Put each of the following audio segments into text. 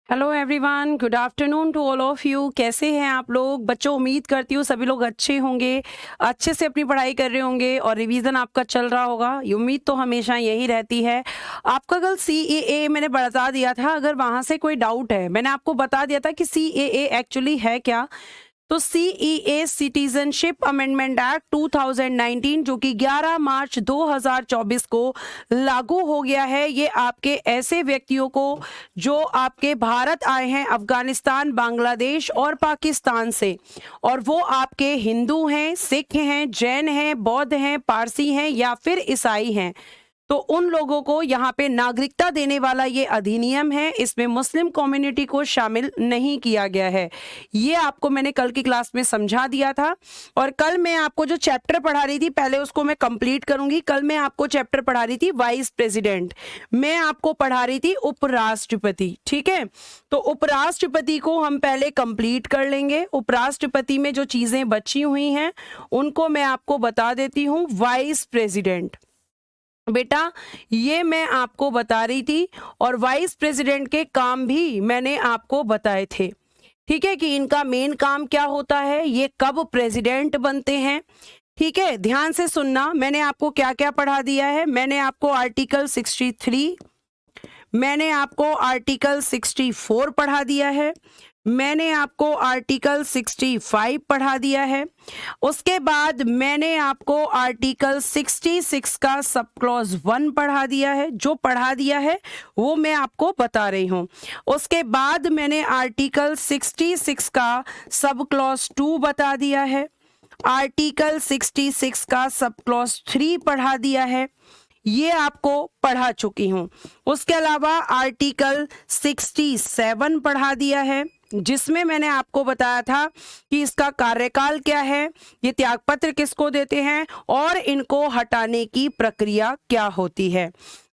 Hello everyone, good afternoon to all of you. कैसे हैं आप लोग बच्चों? उम्मीद करती हूँ सभी लोग अच्छे होंगे, अच्छे से अपनी पढ़ाई कर रहे होंगे और रिवीजन आपका चल रहा होगा। ये उम्मीद तो हमेशा यही रहती है। आपका कल CAA मैंने बता दिया था, अगर वहाँ से कोई डाउट है, मैंने आपको बता दिया था कि CAA एक्चुअली है क्या। तो CEA सिटीजनशिप अमेंडमेंट एक्ट 2019 जो कि 11 मार्च 2024 को लागू हो गया है, ये आपके ऐसे व्यक्तियों को जो आपके भारत आए हैं अफगानिस्तान, बांग्लादेश और पाकिस्तान से, और वो आपके हिंदू हैं, सिख हैं, जैन हैं, बौद्ध हैं, पारसी हैं या फिर ईसाई हैं, तो उन लोगों को यहाँ पे नागरिकता देने वाला ये अधिनियम है। इसमें मुस्लिम कम्युनिटी को शामिल नहीं किया गया है। ये आपको मैंने कल की क्लास में समझा दिया था। और कल मैं आपको जो चैप्टर पढ़ा रही थी, पहले उसको मैं कंप्लीट करूंगी। कल मैं आपको चैप्टर पढ़ा रही थी वाइस प्रेसिडेंट, मैं आपको पढ़ा रही थी उपराष्ट्रपति। ठीक है, तो उपराष्ट्रपति को हम पहले कंप्लीट कर लेंगे। उपराष्ट्रपति में जो चीजें बची हुई हैं उनको मैं आपको बता देती हूँ। वाइस प्रेसिडेंट बेटा, ये मैं आपको बता रही थी, और वाइस प्रेसिडेंट के काम भी मैंने आपको बताए थे। ठीक है, कि इनका मेन काम क्या होता है, ये कब प्रेसिडेंट बनते हैं। ठीक है, ध्यान से सुनना, मैंने आपको क्या क्या पढ़ा दिया है। मैंने आपको आर्टिकल 63, मैंने आपको आर्टिकल 64 पढ़ा दिया है, मैंने आपको आर्टिकल 65 पढ़ा दिया है। उसके बाद मैंने आपको आर्टिकल 66 का सब क्लॉज 1 पढ़ा दिया है। जो पढ़ा दिया है वो मैं आपको बता रही हूँ। उसके बाद मैंने आर्टिकल 66 का सब क्लॉज 2 बता दिया है, आर्टिकल 66 का सब क्लॉज 3 पढ़ा दिया है, ये आपको पढ़ा चुकी हूं। उसके अलावा आर्टिकल 67 पढ़ा दिया है, जिसमें मैंने आपको बताया था कि इसका कार्यकाल क्या है, ये त्यागपत्र किसको देते हैं और इनको हटाने की प्रक्रिया क्या होती है।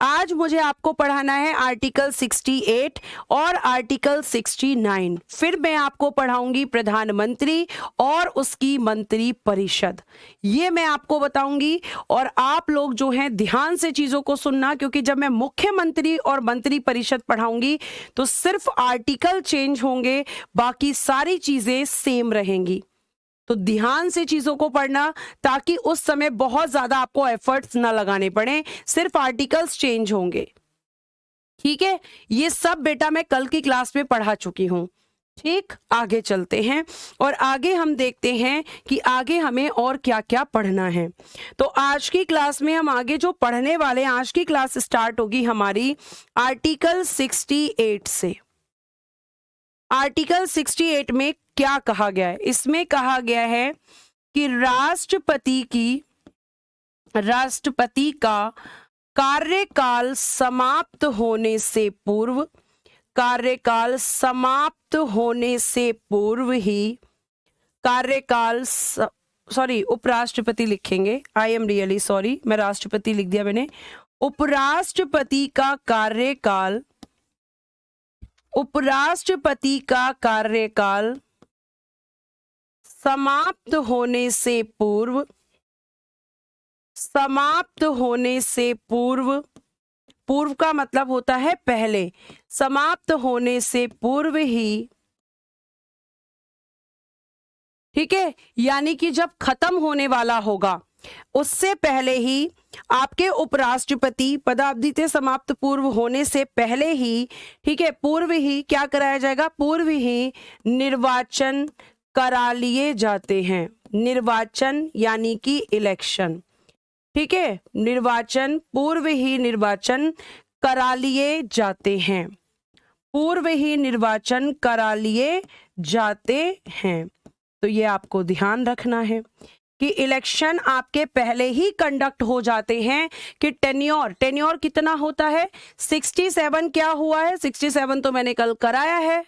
आज मुझे आपको पढ़ाना है आर्टिकल 68 और आर्टिकल 69। फिर मैं आपको पढ़ाऊंगी प्रधानमंत्री और उसकी मंत्री परिषद, ये मैं आपको बताऊंगी। और आप लोग जो हैं ध्यान से चीजों को सुनना, क्योंकि जब मैं मुख्यमंत्री और मंत्री परिषद पढ़ाऊंगी तो सिर्फ आर्टिकल चेंज होंगे, बाकी सारी चीजें सेम रहेंगी। तो ध्यान से चीजों को पढ़ना, ताकि उस समय बहुत ज्यादा आपको एफर्ट्स ना लगाने पड़े, सिर्फ आर्टिकल्स चेंज होंगे। ठीक है, ये सब बेटा मैं कल की क्लास में पढ़ा चुकी हूं। ठीक, आगे चलते हैं और आगे हम देखते हैं कि आगे हमें और क्या क्या पढ़ना है। तो आज की क्लास में हम आगे जो पढ़ने वाले हैं, आज की क्लास स्टार्ट होगी हमारी आर्टिकल 68 से। आर्टिकल 68 में क्या कहा गया है? इसमें कहा गया है कि राष्ट्रपति का कार्यकाल समाप्त होने से पूर्व, कार्यकाल समाप्त होने से पूर्व ही कार्यकाल सॉरी उपराष्ट्रपति लिखेंगे, आई एम रियली सॉरी, मैं राष्ट्रपति लिख दिया मैंने। उपराष्ट्रपति का कार्यकाल, उपराष्ट्रपति का कार्यकाल समाप्त होने से पूर्व, समाप्त होने से पूर्व, पूर्व का मतलब होता है पहले, समाप्त होने से पूर्व ही, ठीक है, यानी कि जब खत्म होने वाला होगा उससे पहले ही आपके उपराष्ट्रपति पदावधि से समाप्त पूर्व होने से पहले ही, ठीक है, पूर्व ही क्या कराया जाएगा, पूर्व ही निर्वाचन करा लिए जाते हैं। निर्वाचन यानी कि इलेक्शन, ठीक है, निर्वाचन, पूर्व ही निर्वाचन करा लिए जाते हैं, पूर्व ही निर्वाचन करा लिए जाते हैं। तो ये आपको ध्यान रखना है कि इलेक्शन आपके पहले ही कंडक्ट हो जाते हैं। कि टेन्योर कितना होता है, 67 क्या हुआ है, 67 तो मैंने कल कराया है।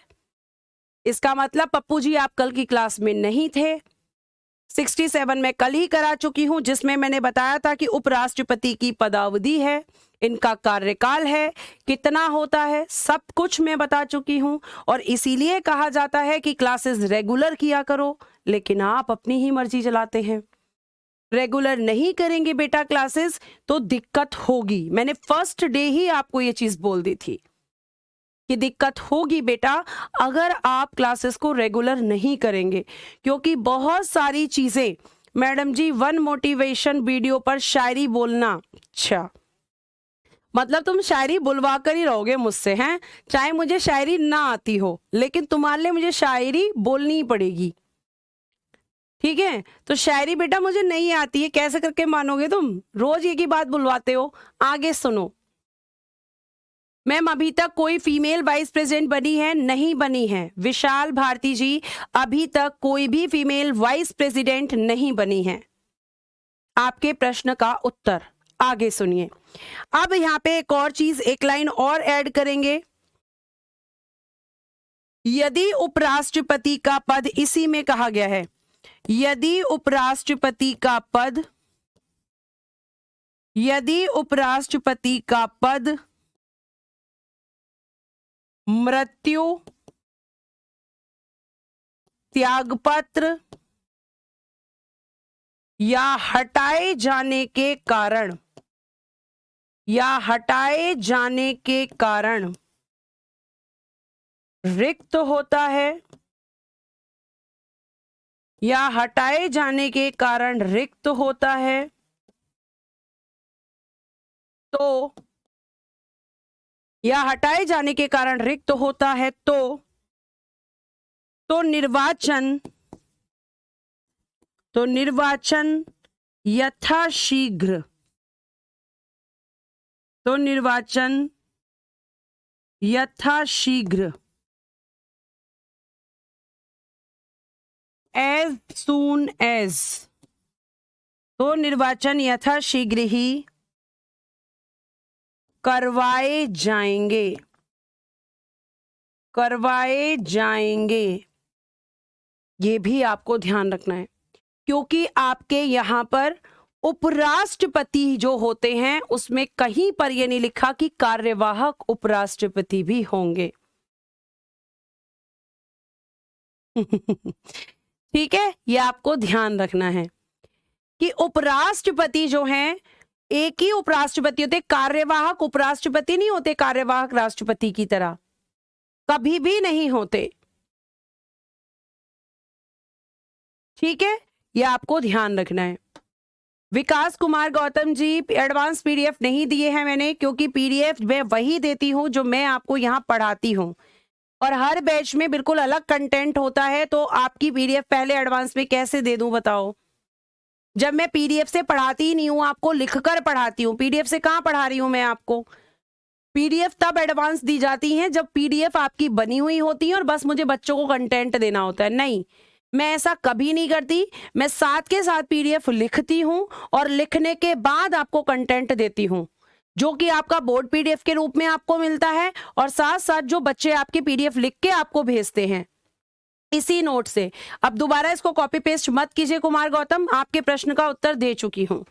इसका मतलब पप्पू जी आप कल की क्लास में नहीं थे। 67 मैं कल ही करा चुकी हूं, जिसमें मैंने बताया था कि उपराष्ट्रपति की पदावधि है, इनका कार्यकाल है, कितना होता है, सब कुछ मैं बता चुकी हूं। और इसीलिए कहा जाता है कि क्लासेस रेगुलर किया करो, लेकिन आप अपनी ही मर्जी चलाते हैं। रेगुलर नहीं करेंगे बेटा क्लासेस तो दिक्कत होगी। मैंने फर्स्ट डे ही आपको ये चीज बोल दी थी। कि दिक्कत होगी बेटा अगर आप क्लासेस को रेगुलर नहीं करेंगे, क्योंकि बहुत सारी चीजें। मैडम जी 1 मोटिवेशन वीडियो पर शायरी बोलना, अच्छा मतलब तुम शायरी बुलवा कर ही रहोगे मुझसे, हैं? चाहे मुझे शायरी ना आती हो, लेकिन तुम्हारे लिए मुझे शायरी बोलनी ही पड़ेगी, ठीक है? तो शायरी बेटा मुझे नहीं आती है, कैसे करके मानोगे तुम? रोज एक ही बात बुलवाते हो। आगे सुनो। मैम अभी तक कोई फीमेल वाइस प्रेसिडेंट बनी है? नहीं बनी है। विशाल भारती जी, अभी तक कोई भी फीमेल वाइस प्रेसिडेंट नहीं बनी है। आपके प्रश्न का उत्तर आगे सुनिए। अब यहाँ पे एक और चीज, एक लाइन और ऐड करेंगे। यदि उपराष्ट्रपति का पद, इसी में कहा गया है, यदि उपराष्ट्रपति का पद, यदि उपराष्ट्रपति का पद मृत्यु, त्यागपत्र या हटाए जाने के कारण, या हटाए जाने के कारण रिक्त होता है, या हटाए जाने के कारण रिक्त होता है, तो या हटाए जाने के कारण रिक्त होता है तो निर्वाचन, तो निर्वाचन यथाशीघ्र, तो निर्वाचन यथाशीघ्र, as soon as, तो निर्वाचन यथाशीघ्र ही करवाए जाएंगे, करवाए जाएंगे। ये भी आपको ध्यान रखना है, क्योंकि आपके यहां पर उपराष्ट्रपति जो होते हैं उसमें कहीं पर यह नहीं लिखा कि कार्यवाहक उपराष्ट्रपति भी होंगे। ठीक है, ये आपको ध्यान रखना है कि उपराष्ट्रपति जो हैं, एक ही उपराष्ट्रपति होते, कार्यवाहक उपराष्ट्रपति नहीं होते, कार्यवाहक राष्ट्रपति की तरह कभी भी नहीं होते। ठीक है, ये आपको ध्यान रखना है। विकास कुमार गौतम जी, एडवांस पीडीएफ नहीं दिए हैं मैंने, क्योंकि पीडीएफ मैं वही देती हूं जो मैं आपको यहां पढ़ाती हूं, और हर बैच में बिल्कुल अलग कंटेंट होता है, तो आपकी पीडीएफ पहले एडवांस में कैसे दे दूं बताओ? जब मैं पीडीएफ से पढ़ाती ही नहीं हूं, आपको लिखकर पढ़ाती हूं। पीडीएफ से कहां पढ़ा रही हूं मैं आपको? पीडीएफ तब एडवांस दी जाती है जब पीडीएफ आपकी बनी हुई होती है और बस मुझे बच्चों को कंटेंट देना होता है। नहीं, मैं ऐसा कभी नहीं करती। मैं साथ के साथ पीडीएफ लिखती हूं और लिखने के बाद आपको कंटेंट देती हूं, जो कि आपका बोर्ड पीडीएफ के रूप में आपको मिलता है, और साथ साथ जो बच्चे आपके पीडीएफ लिख के आपको भेजते हैं इसी नोट से। अब दोबारा इसको कॉपी पेस्ट मत कीजिए कुमार गौतम, आपके प्रश्न का उत्तर दे चुकी हूं।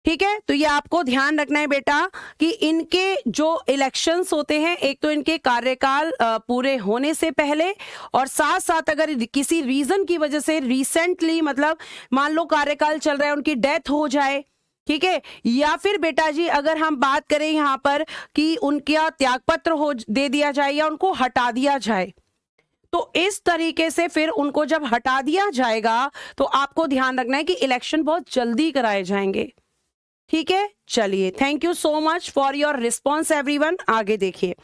ठीक है, तो ये आपको ध्यान रखना है बेटा कि इनके जो इलेक्शंस होते हैं, एक तो इनके कार्यकाल पूरे होने से पहले, और साथ साथ अगर किसी रीजन की वजह से रिसेंटली, मतलब मान लो कार्यकाल चल रहा है, उनकी डेथ हो जाए, ठीक है, या फिर बेटा जी अगर हम बात करें यहाँ पर कि उनका त्यागपत्र हो दे दिया जाए या उनको हटा दिया जाए, तो इस तरीके से फिर उनको जब हटा दिया जाएगा तो आपको ध्यान रखना है कि इलेक्शन बहुत जल्दी कराए जाएंगे। ठीक है, चलिए, thank you so much for your response everyone. आगे देखिए,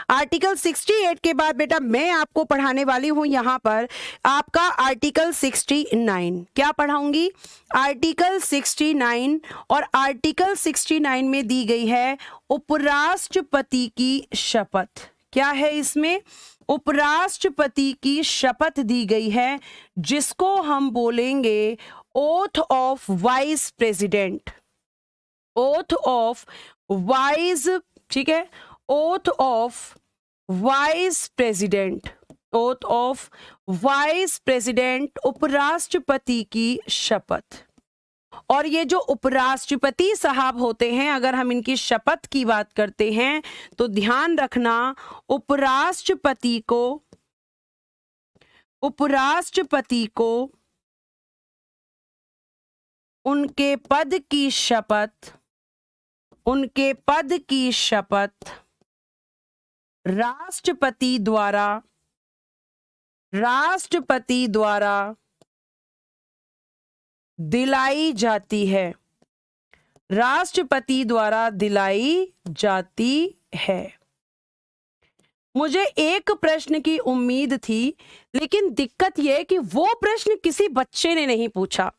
आर्टिकल 68 के बाद बेटा मैं आपको पढ़ाने वाली हूं यहां पर आपका आर्टिकल 69। क्या पढ़ाऊंगी? आर्टिकल 69, और आर्टिकल 69 में दी गई है उपराष्ट्रपति की शपथ। क्या है इसमें? उपराष्ट्रपति की शपथ दी गई है, जिसको हम बोलेंगे oath of vice president. Oath of vice, ठीक है, oath of vice president, oath of vice president, उपराष्ट्रपति की शपथ। और ये जो उपराष्ट्रपति साहब होते हैं, अगर हम इनकी शपथ की बात करते हैं तो ध्यान रखना, उपराष्ट्रपति को उनके पद की शपथ राष्ट्रपति द्वारा दिलाई जाती है, राष्ट्रपति द्वारा दिलाई जाती है। मुझे एक प्रश्न की उम्मीद थी, लेकिन दिक्कत यह कि वो प्रश्न किसी बच्चे ने नहीं पूछा।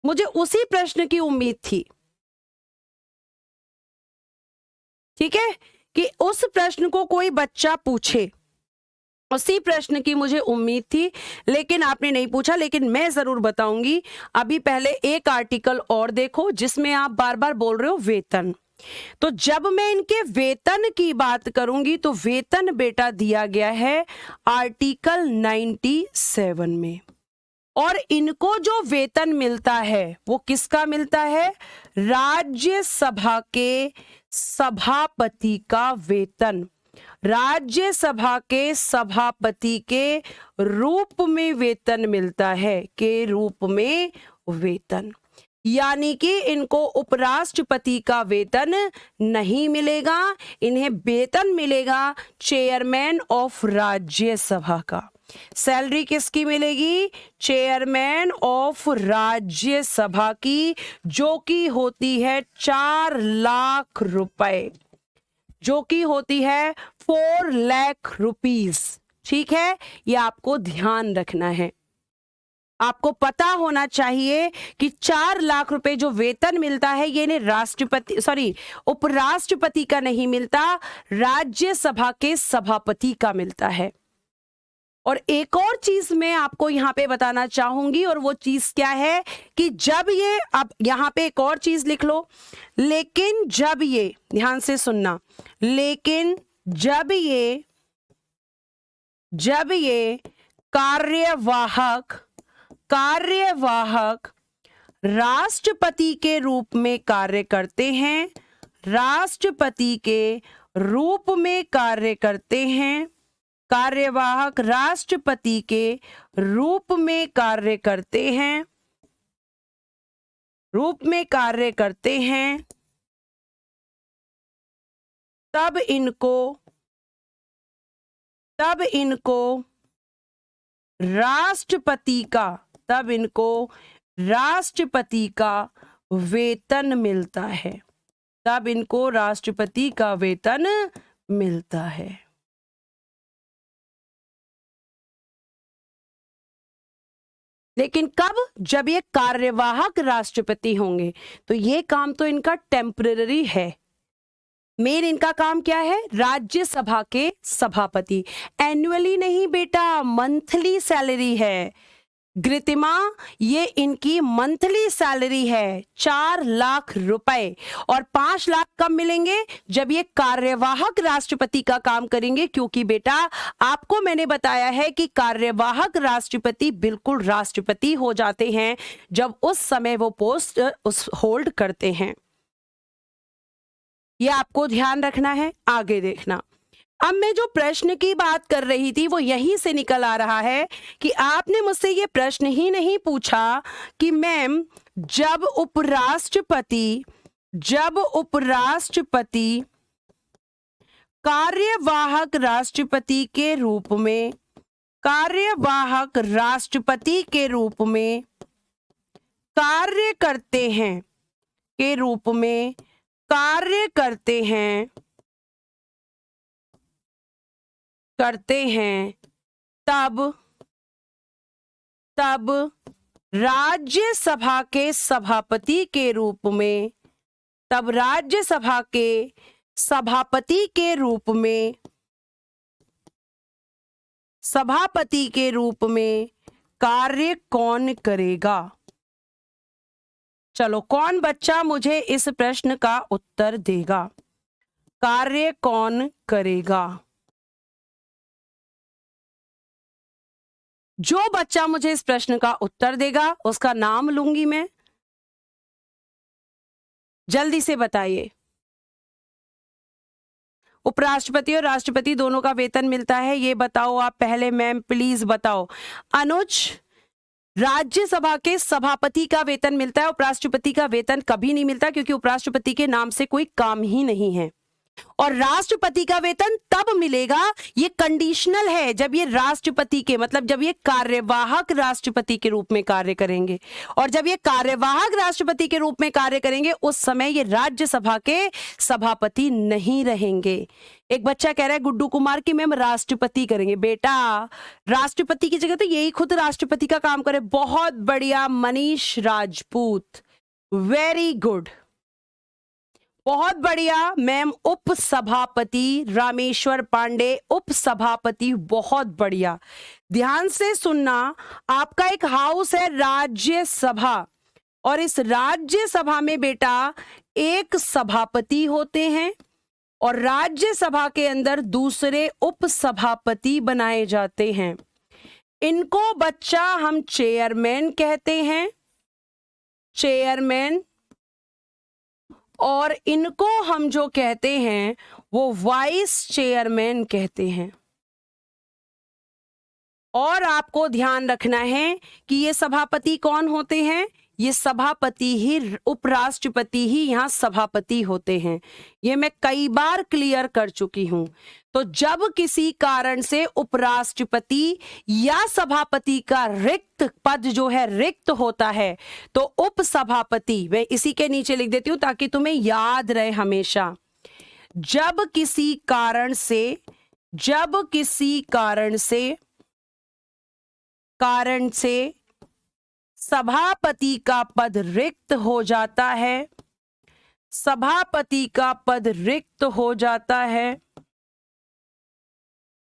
मुझे उसी प्रश्न की उम्मीद थी, ठीक है, कि उस प्रश्न को कोई बच्चा पूछे, उसी प्रश्न की मुझे उम्मीद थी, लेकिन आपने नहीं पूछा। लेकिन मैं जरूर बताऊंगी। अभी पहले एक आर्टिकल और देखो जिसमें आप बार बार बोल रहे हो वेतन। तो जब मैं इनके वेतन की बात करूंगी तो वेतन बेटा दिया गया है आर्टिकल 97 में, और इनको जो वेतन मिलता है वो किसका मिलता है? राज्यसभा के सभापति का वेतन। राज्यसभा के सभापति के रूप में वेतन मिलता है, के रूप में वेतन। यानी कि इनको उपराष्ट्रपति का वेतन नहीं मिलेगा, इन्हें वेतन मिलेगा चेयरमैन ऑफ राज्यसभा का। सैलरी किसकी मिलेगी? चेयरमैन ऑफ राज्यसभा की, जो कि होती है 4 लाख रुपए, जो कि होती है 4 लाख रुपीस। ठीक है, ये आपको ध्यान रखना है। आपको पता होना चाहिए कि 4 लाख रुपए जो वेतन मिलता है ये इन्हें उपराष्ट्रपति का नहीं मिलता, राज्यसभा के सभापति का मिलता है। और एक और चीज मैं आपको यहां पे बताना चाहूंगी, और वो चीज क्या है कि जब ये, अब यहां पे एक और चीज लिख लो, लेकिन जब ये, ध्यान से सुनना, लेकिन जब ये कार्यवाहक राष्ट्रपति के रूप में कार्य करते हैं, राष्ट्रपति के रूप में कार्य करते हैं, कार्यवाहक राष्ट्रपति के रूप में कार्य करते हैं, तब इनको राष्ट्रपति का वेतन मिलता है, तब इनको राष्ट्रपति का वेतन मिलता है। लेकिन कब? जब ये कार्यवाहक राष्ट्रपति होंगे। तो ये काम तो इनका टेम्पररी है। मेन इनका काम क्या है? राज्यसभा के सभापति। एनुअली नहीं बेटा, मंथली सैलरी है। ग्रितिमा, ये इनकी मंथली सैलरी है 4 लाख रुपए, और 5 लाख कब मिलेंगे? जब ये कार्यवाहक राष्ट्रपति का काम करेंगे, क्योंकि बेटा आपको मैंने बताया है कि कार्यवाहक राष्ट्रपति बिल्कुल राष्ट्रपति हो जाते हैं जब उस समय वो पोस्ट होल्ड करते हैं। ये आपको ध्यान रखना है। आगे देखना, अब मैं जो प्रश्न की बात कर रही थी वो यहीं से निकल आ रहा है कि आपने मुझसे ये प्रश्न ही नहीं पूछा कि मैम जब उपराष्ट्रपति कार्यवाहक राष्ट्रपति के रूप में कार्य करते हैं, तब राज्यसभा के सभापति के रूप में, सभापति के रूप में कार्य कौन करेगा? चलो, कौन बच्चा मुझे इस प्रश्न का उत्तर देगा? कार्य कौन करेगा? जो बच्चा मुझे इस प्रश्न का उत्तर देगा उसका नाम लूंगी मैं। जल्दी से बताइए। उपराष्ट्रपति और राष्ट्रपति दोनों का वेतन मिलता है, ये बताओ आप पहले। मैम प्लीज बताओ। अनुज, राज्यसभा के सभापति का वेतन मिलता है, उपराष्ट्रपति का वेतन कभी नहीं मिलता, क्योंकि उपराष्ट्रपति के नाम से कोई काम ही नहीं है। और राष्ट्रपति का वेतन तब मिलेगा, ये कंडीशनल है, जब ये राष्ट्रपति के मतलब जब ये कार्यवाहक राष्ट्रपति के रूप में कार्य करेंगे। और जब ये कार्यवाहक राष्ट्रपति के रूप में कार्य करेंगे उस समय ये राज्यसभा के सभापति नहीं रहेंगे। एक बच्चा कह रहा है गुड्डू कुमार की मैम राष्ट्रपति करेंगे। बेटा राष्ट्रपति की जगह तो यही खुद राष्ट्रपति का काम करे। बहुत बढ़िया मनीष राजपूत, वेरी गुड, बहुत बढ़िया मैम। उपसभापति रामेश्वर पांडे, उपसभापति, बहुत बढ़िया। ध्यान से सुनना, आपका एक हाउस है राज्यसभा और इस राज्यसभा में बेटा एक सभापति होते हैं और राज्यसभा के अंदर दूसरे उपसभापति बनाए जाते हैं। इनको बच्चा हम चेयरमैन कहते हैं, चेयरमैन, और इनको हम जो कहते हैं वो वाइस चेयरमैन कहते हैं। और आपको ध्यान रखना है कि ये सभापति कौन होते हैं, ये सभापति ही, उपराष्ट्रपति ही यहाँ सभापति होते हैं। ये मैं कई बार क्लियर कर चुकी हूं। तो जब किसी कारण से उपराष्ट्रपति या सभापति का रिक्त पद जो है रिक्त होता है तो उपसभापति, मैं इसी के नीचे लिख देती हूं ताकि तुम्हें याद रहे हमेशा, जब किसी कारण से सभापति का पद रिक्त हो जाता है, सभापति का पद रिक्त हो जाता है,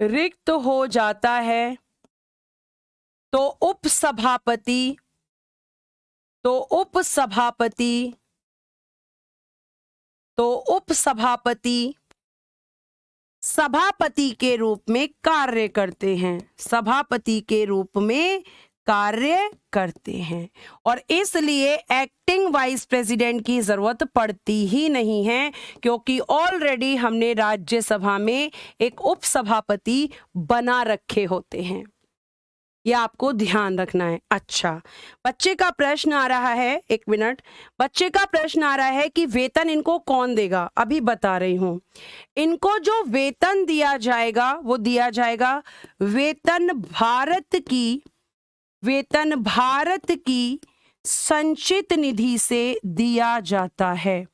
रिक्त हो जाता है, तो उपसभापति सभापति के रूप में कार्य करते हैं, सभापति के रूप में कार्य करते हैं। और इसलिए एक्टिंग वाइस प्रेसिडेंट की जरूरत पड़ती ही नहीं है क्योंकि ऑलरेडी हमने राज्यसभा में एक उपसभापति बना रखे होते हैं। यह आपको ध्यान रखना है। अच्छा, बच्चे का प्रश्न आ रहा है, एक मिनट, बच्चे का प्रश्न आ रहा है कि वेतन इनको कौन देगा। अभी बता रही हूं। इनको जो वेतन दिया जाएगा वो दिया जाएगा वेतन भारत की संचित निधि से दिया जाता है,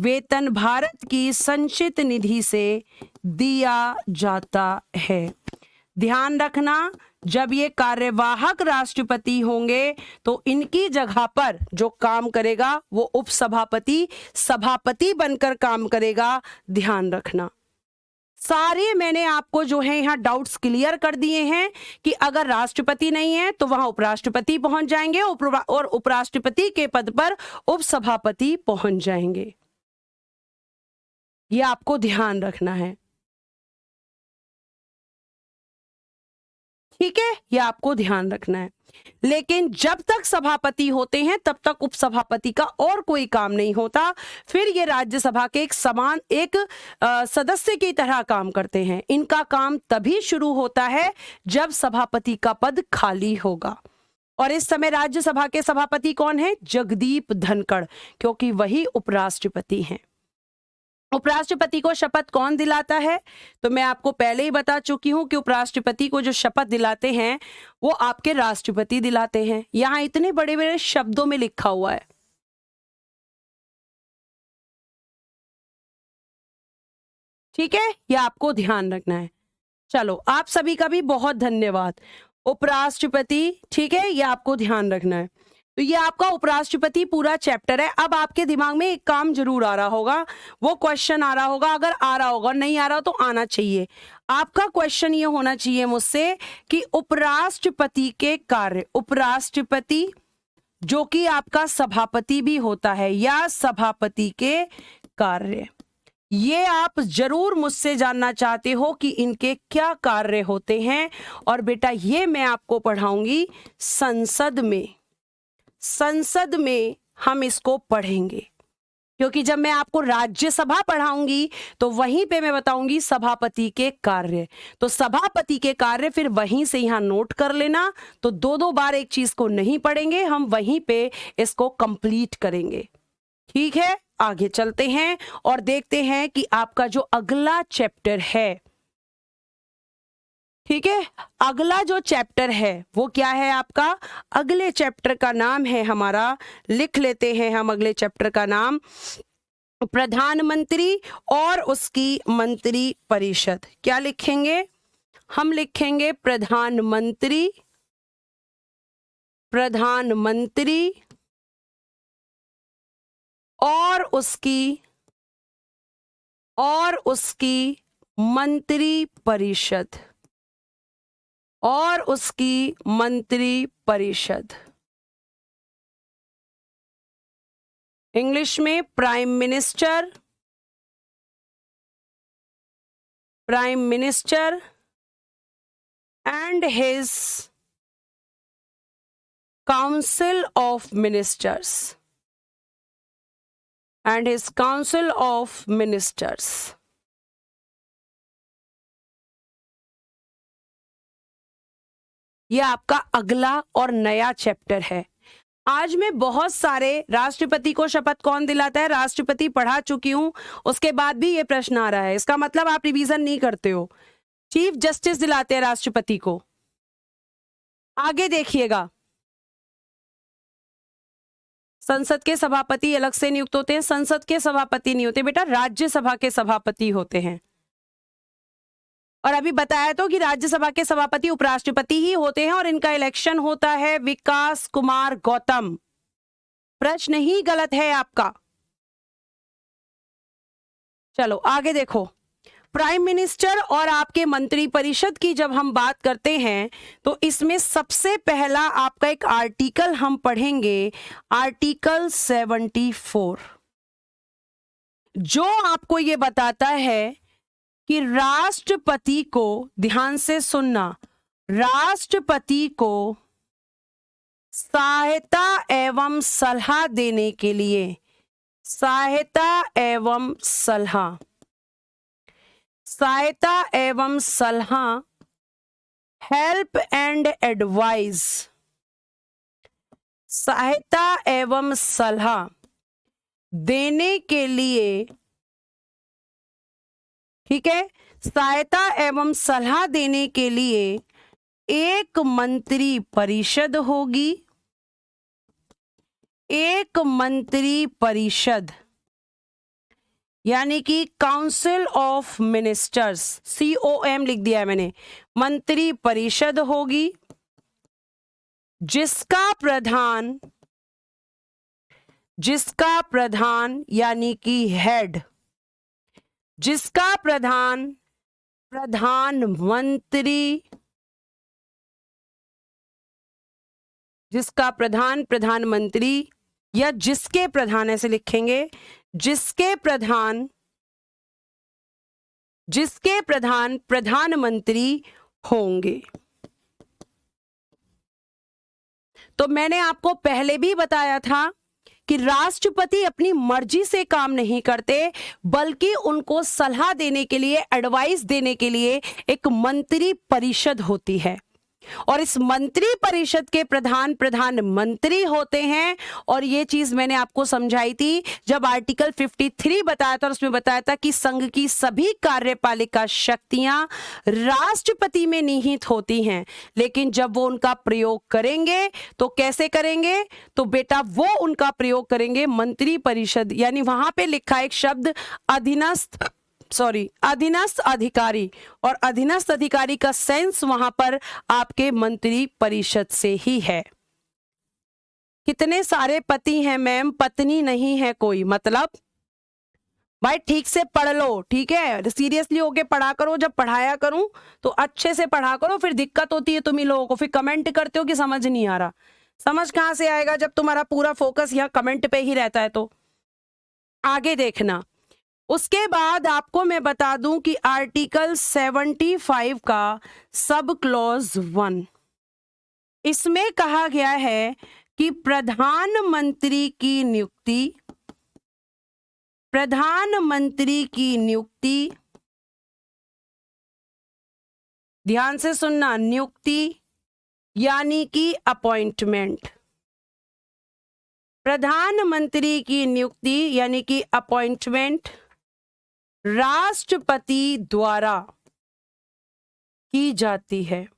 वेतन भारत की संचित निधि से दिया जाता है। ध्यान रखना, जब ये कार्यवाहक राष्ट्रपति होंगे तो इनकी जगह पर जो काम करेगा वो उपसभापति, सभापति बनकर काम करेगा। ध्यान रखना। सारे मैंने आपको जो है यहाँ डाउट्स क्लियर कर दिए हैं कि अगर राष्ट्रपति नहीं है तो वहां उपराष्ट्रपति पहुंच जाएंगे और उपराष्ट्रपति के पद पर उपसभापति पहुंच जाएंगे। ये आपको ध्यान रखना है, ठीक है, ये आपको ध्यान रखना है। लेकिन जब तक सभापति होते हैं तब तक उपसभापति का और कोई काम नहीं होता। फिर ये राज्यसभा के एक सदस्य की तरह काम करते हैं। इनका काम तभी शुरू होता है जब सभापति का पद खाली होगा। और इस समय राज्यसभा के सभापति कौन है? जगदीप धनखड़, क्योंकि वही उपराष्ट्रपति हैं। उपराष्ट्रपति को शपथ कौन दिलाता है? तो मैं आपको पहले ही बता चुकी हूं कि उपराष्ट्रपति को जो शपथ दिलाते हैं वो आपके राष्ट्रपति दिलाते हैं। यहां इतने बड़े बड़े शब्दों में लिखा हुआ है, ठीक है, ये आपको ध्यान रखना है। चलो, आप सभी का भी बहुत धन्यवाद। उपराष्ट्रपति, ठीक है, ये आपको ध्यान रखना है। तो ये आपका उपराष्ट्रपति पूरा चैप्टर है। अब आपके दिमाग में एक काम जरूर आ रहा होगा, वो क्वेश्चन आ रहा होगा, अगर आ रहा होगा, नहीं आ रहा तो आना चाहिए। आपका क्वेश्चन ये होना चाहिए मुझसे कि उपराष्ट्रपति के कार्य, उपराष्ट्रपति जो कि आपका सभापति भी होता है, या सभापति के कार्य, ये आप जरूर मुझसे जानना चाहते हो कि इनके क्या कार्य होते हैं। और बेटा ये मैं आपको पढ़ाऊंगी संसद में, संसद में हम इसको पढ़ेंगे, क्योंकि जब मैं आपको राज्यसभा पढ़ाऊंगी तो वहीं पे मैं बताऊंगी सभापति के कार्य। तो सभापति के कार्य फिर वहीं से यहां नोट कर लेना। तो दो बार एक चीज को नहीं पढ़ेंगे, हम वहीं पे इसको कंप्लीट करेंगे, ठीक है। आगे चलते हैं और देखते हैं कि आपका जो अगला चैप्टर है, ठीक है, अगला जो चैप्टर है वो क्या है आपका। अगले चैप्टर का नाम है हमारा, लिख लेते हैं हम अगले चैप्टर का नाम, प्रधानमंत्री और उसकी मंत्री परिषद। क्या लिखेंगे हम? लिखेंगे प्रधानमंत्री, प्रधानमंत्री और उसकी मंत्री परिषद, और उसकी मंत्री परिषद। इंग्लिश में prime minister, prime minister and his council of ministers, and his council of ministers. यह आपका अगला और नया चैप्टर है। आज मैं बहुत सारे राष्ट्रपति को शपथ कौन दिलाता है, राष्ट्रपति पढ़ा चुकी हूं, उसके बाद भी ये प्रश्न आ रहा है, इसका मतलब आप रिवीजन नहीं करते हो। चीफ जस्टिस दिलाते हैं राष्ट्रपति को। आगे देखिएगा, संसद के सभापति अलग से नियुक्त होते हैं। संसद के सभापति नहीं होते बेटा, राज्यसभा के सभापति होते हैं। और अभी बताया तो कि राज्यसभा के सभापति उपराष्ट्रपति ही होते हैं और इनका इलेक्शन होता है विकास कुमार गौतम। प्रश्न ही गलत है आपका। चलो आगे देखो, प्राइम मिनिस्टर और आपके मंत्री परिषद की जब हम बात करते हैं तो इसमें सबसे पहला आपका एक आर्टिकल हम पढ़ेंगे, आर्टिकल 74, जो आपको ये बताता है कि राष्ट्रपति को, ध्यान से सुनना, राष्ट्रपति को सहायता एवं सलाह देने के लिए, सहायता एवं सलाह, सहायता एवं सलाह, हेल्प एंड एडवाइस, सहायता एवं सलाह देने के लिए, ठीक है, सहायता एवं सलाह देने के लिए एक मंत्री परिषद होगी, एक मंत्री परिषद, यानी कि काउंसिल ऑफ मिनिस्टर्स, COM लिख दिया है मैंने, मंत्री परिषद होगी, जिसका प्रधान यानी कि हेड, जिसका प्रधान प्रधानमंत्री, जिसका प्रधान प्रधानमंत्री, या जिसके प्रधान, ऐसे लिखेंगे, जिसके प्रधान प्रधानमंत्री होंगे। तो मैंने आपको पहले भी बताया था कि राष्ट्रपति अपनी मर्जी से काम नहीं करते, बल्कि उनको सलाह देने के लिए, एडवाइस देने के लिए एक मंत्री परिषद होती है, और इस मंत्री परिषद के प्रधान प्रधानमंत्री होते हैं। और ये चीज मैंने आपको समझाई थी जब आर्टिकल 53 बताया था, और उसमें बताया था कि संघ की सभी कार्यपालिका शक्तियां राष्ट्रपति में निहित होती हैं, लेकिन जब वो उनका प्रयोग करेंगे तो कैसे करेंगे, तो बेटा वो उनका प्रयोग करेंगे मंत्री परिषद, यानी वहां पे लिखा एक शब्द अधीनस्थ अधिकारी, और अधीनस्थ अधिकारी का सेंस वहां पर आपके मंत्री परिषद से ही है। कितने सारे पति हैं मैम, पत्नी नहीं है कोई, मतलब भाई ठीक से पढ़ लो, ठीक है, सीरियसली होके पढ़ा करो। जब पढ़ाया करूं तो अच्छे से पढ़ा करो, फिर दिक्कत होती है तुम्ही लोगों को, फिर कमेंट करते हो कि समझ नहीं आ रहा। समझ कहां से आएगा जब तुम्हारा पूरा फोकस यहाँ कमेंट पे ही रहता है। तो आगे देखना, उसके बाद आपको मैं बता दूं कि आर्टिकल 75 का सब क्लॉज 1, इसमें कहा गया है कि प्रधानमंत्री की नियुक्ति, ध्यान से सुनना, नियुक्ति यानी कि अपॉइंटमेंट, प्रधानमंत्री की नियुक्ति यानी कि अपॉइंटमेंट राष्ट्रपति द्वारा की जाती है,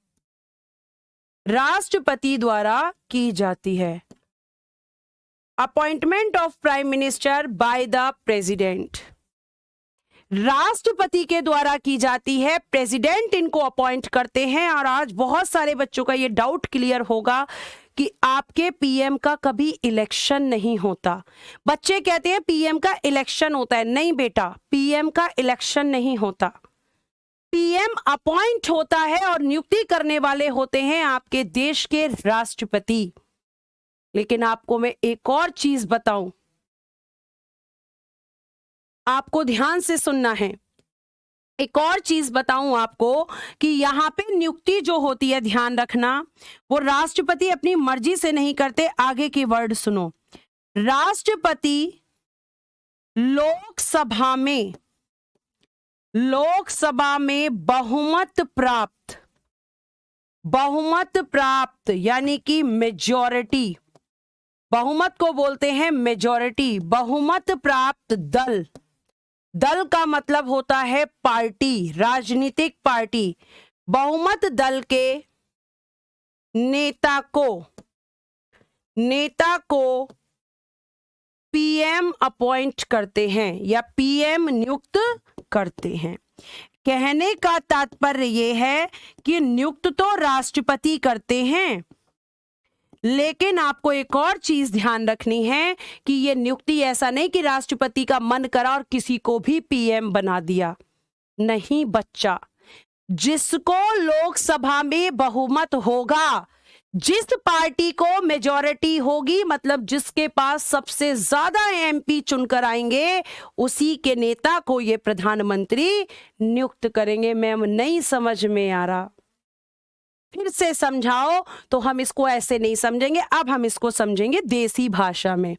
राष्ट्रपति द्वारा की जाती है। Appointment of prime minister by the president, राष्ट्रपति के द्वारा की जाती है, प्रेसिडेंट इनको अपॉइंट करते हैं। और आज बहुत सारे बच्चों का ये डाउट क्लियर होगा कि आपके पीएम का कभी इलेक्शन नहीं होता। बच्चे कहते हैं पीएम का इलेक्शन होता है, नहीं बेटा, पीएम का इलेक्शन नहीं होता। पीएम अपॉइंट होता है और नियुक्ति करने वाले होते हैं आपके देश के राष्ट्रपति। लेकिन आपको मैं एक और चीज बताऊं, आपको ध्यान से सुनना है। एक और चीज बताऊं आपको कि यहां पे नियुक्ति जो होती है, ध्यान रखना, वो राष्ट्रपति अपनी मर्जी से नहीं करते। आगे की वर्ड सुनो, राष्ट्रपति लोकसभा में बहुमत प्राप्त यानी कि मेजॉरिटी, बहुमत को बोलते हैं मेजॉरिटी, बहुमत प्राप्त दल का मतलब होता है पार्टी, राजनीतिक पार्टी। बहुमत दल के नेता को पीएम अपॉइंट करते हैं या पीएम नियुक्त करते हैं। कहने का तात्पर्य यह है कि नियुक्त तो राष्ट्रपति करते हैं, लेकिन आपको एक और चीज ध्यान रखनी है कि यह नियुक्ति ऐसा नहीं कि राष्ट्रपति का मन करा और किसी को भी पीएम बना दिया। नहीं बच्चा, जिसको लोकसभा में बहुमत होगा, जिस पार्टी को मेजॉरिटी होगी, मतलब जिसके पास सबसे ज्यादा एमपी चुनकर आएंगे, उसी के नेता को ये प्रधानमंत्री नियुक्त करेंगे। मैम नहीं समझ में आ रहा, फिर से समझाओ। तो हम इसको ऐसे नहीं समझेंगे, अब हम इसको समझेंगे देसी भाषा में।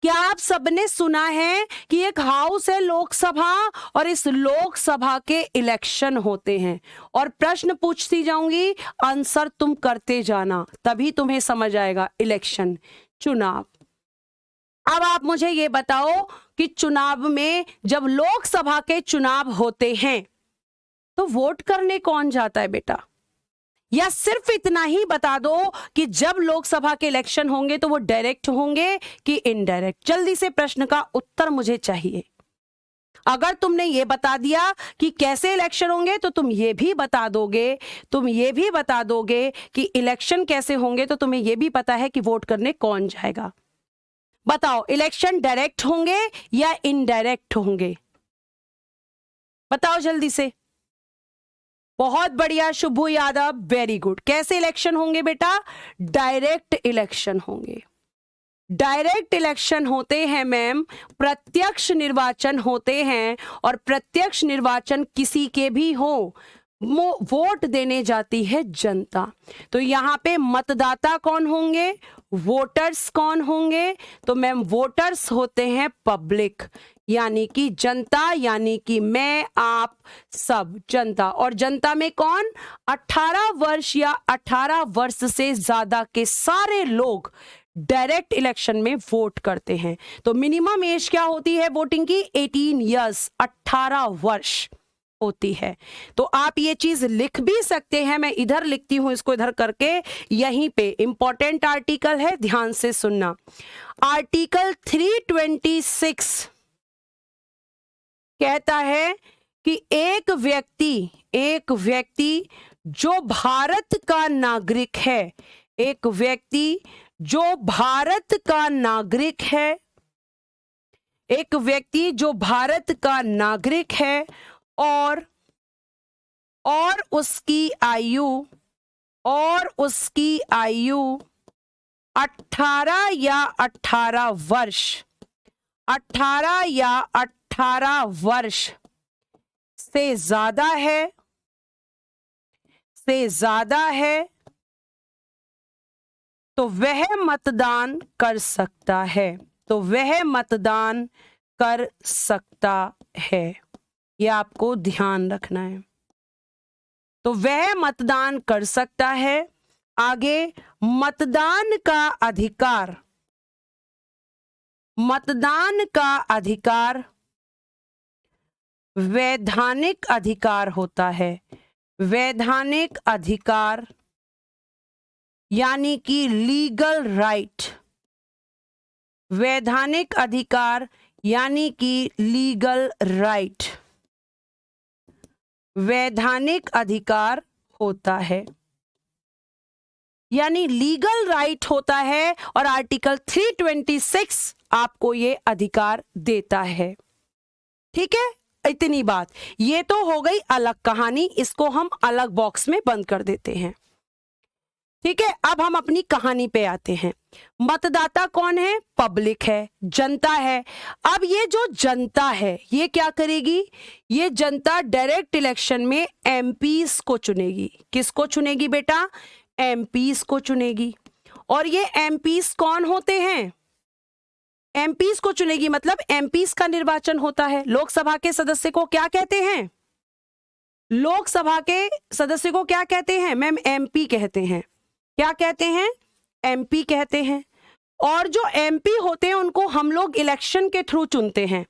क्या आप सबने सुना है कि एक हाउस है लोकसभा, और इस लोकसभा के इलेक्शन होते हैं, और प्रश्न पूछती जाऊंगी, आंसर तुम करते जाना, तभी तुम्हें समझ आएगा। इलेक्शन, चुनाव। अब आप मुझे ये बताओ कि चुनाव में जब लोकसभा के चुनाव होते हैं तो वोट करने कौन जाता है बेटा? या सिर्फ इतना ही बता दो कि जब लोकसभा के इलेक्शन होंगे तो वो डायरेक्ट होंगे कि इनडायरेक्ट? जल्दी से प्रश्न का उत्तर मुझे चाहिए। अगर तुमने ये बता दिया कि कैसे इलेक्शन होंगे तो तुम ये भी बता दोगे कि इलेक्शन कैसे होंगे, तो तुम्हें ये भी पता है कि वोट करने कौन जाएगा। बताओ, इलेक्शन डायरेक्ट होंगे या इनडायरेक्ट होंगे? बताओ जल्दी से। बहुत बढ़िया शुभू यादव, वेरी गुड। कैसे इलेक्शन होंगे बेटा? डायरेक्ट इलेक्शन होंगे। डायरेक्ट इलेक्शन होते हैं मैम, प्रत्यक्ष निर्वाचन होते हैं, और प्रत्यक्ष निर्वाचन किसी के भी हो, वोट देने जाती है जनता। तो यहाँ पे मतदाता कौन होंगे? वोटर्स कौन होंगे? तो मैम वोटर्स होते हैं पब्लिक, यानी कि जनता, यानी कि मैं, आप सब, जनता। और जनता में कौन? 18 वर्ष या 18 वर्ष से ज्यादा के सारे लोग डायरेक्ट इलेक्शन में वोट करते हैं। तो मिनिमम एज क्या होती है वोटिंग की? 18 इयर्स, 18 वर्ष होती है। तो आप ये चीज लिख भी सकते हैं, मैं इधर लिखती हूं इसको इधर करके। यहीं पे इंपॉर्टेंट आर्टिकल है, ध्यान से सुनना। आर्टिकल 326 कहता है कि एक व्यक्ति जो भारत का नागरिक है, एक व्यक्ति जो भारत का नागरिक है, एक व्यक्ति जो भारत का नागरिक है, और उसकी आयु 18 या 18 वर्ष, 18 या 18 वर्ष से ज्यादा है, तो वह मतदान कर सकता है। तो वह मतदान कर सकता है, यह आपको ध्यान रखना है। तो वह मतदान कर सकता है। आगे, मतदान का अधिकार, मतदान का अधिकार वैधानिक अधिकार होता है। वैधानिक अधिकार यानी कि लीगल राइट। वैधानिक अधिकार यानी कि लीगल राइट, वैधानिक अधिकार होता है यानी लीगल राइट होता है, और आर्टिकल 326 आपको ये अधिकार देता है। ठीक है, इतनी बात। ये तो हो गई अलग कहानी, इसको हम अलग बॉक्स में बंद कर देते हैं। ठीक है, अब हम अपनी कहानी पे आते हैं। मतदाता कौन है? पब्लिक है, जनता है। अब ये जो जनता है ये क्या करेगी? ये जनता डायरेक्ट इलेक्शन में एमपीस को चुनेगी। किसको चुनेगी बेटा? एमपीस को चुनेगी। और ये एमपीस कौन होते हैं? एमपीस को चुनेगी मतलब एमपीस का निर्वाचन होता है। लोकसभा के सदस्य को क्या कहते हैं? लोकसभा के सदस्य को क्या कहते हैं मैम? एमपी कहते हैं। क्या कहते हैं? एमपी कहते हैं। और जो एमपी होते हैं उनको हम लोग इलेक्शन के थ्रू चुनते हैं,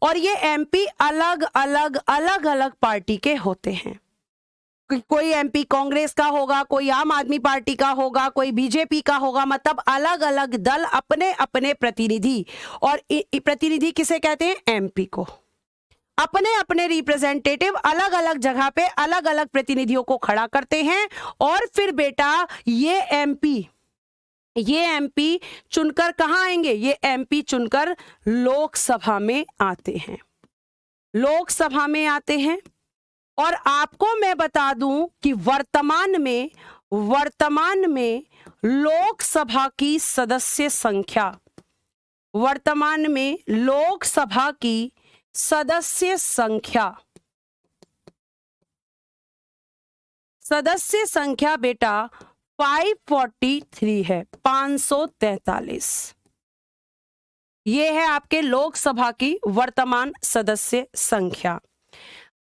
और ये एमपी अलग अलग अलग अलग पार्टी के होते हैं। कोई एमपी कांग्रेस का होगा, कोई आम आदमी पार्टी का होगा, कोई बीजेपी का होगा, मतलब अलग अलग दल अपने अपने प्रतिनिधि। और प्रतिनिधि किसे कहते हैं? एमपी को। अपने अपने रिप्रेजेंटेटिव अलग अलग जगह पे अलग अलग प्रतिनिधियों को खड़ा करते हैं, और फिर बेटा ये एमपी चुनकर कहां आएंगे? ये एमपी चुनकर लोकसभा में आते हैं। लोकसभा में आते हैं। और आपको मैं बता दूं कि वर्तमान में लोकसभा की सदस्य संख्या, वर्तमान में लोकसभा की सदस्य संख्या बेटा 543 है, 543। ये है आपके लोकसभा की वर्तमान सदस्य संख्या।